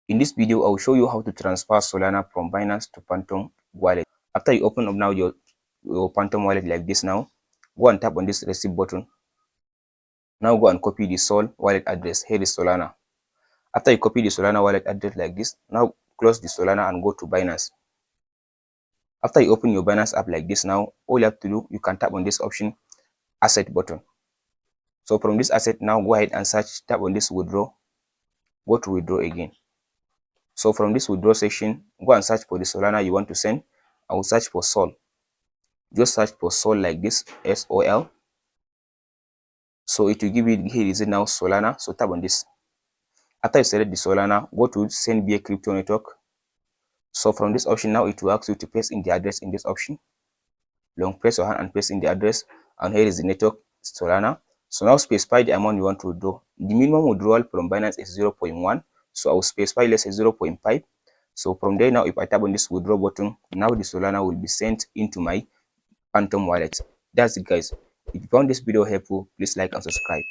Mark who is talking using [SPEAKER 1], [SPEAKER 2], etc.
[SPEAKER 1] In this video, I will show you how to transfer Solana from Binance to Phantom wallet. After you open up now your Phantom wallet like this now, go and tap on this receipt button. Now go and copy the Sol wallet address. Here is Solana. After you copy the Solana wallet address like this, now close the Solana and go to Binance. After you open your Binance app like this now, all you have to do, you can tap on this option, asset button. So from this asset, now go ahead and search, tap on this withdraw, go to withdraw again. So from this withdraw section, go and search for the Solana you want to send. I will search for Sol. Just search for Sol like this, S-O-L. So it will give you, here is it now, Solana. So tap on this. After you select the Solana, go to send via crypto network. So from this option now, it will ask you to paste in the address in this option. Long press your hand and paste in the address. And here is the network, Solana. So now specify the amount you want to withdraw. The minimum withdrawal from Binance is 0.1. So I will specify, let's say 0.5. So from there now, if I tap on this withdraw button, now the Solana will be sent into my Phantom wallet. That's it, guys. If you found this video helpful, please like and subscribe.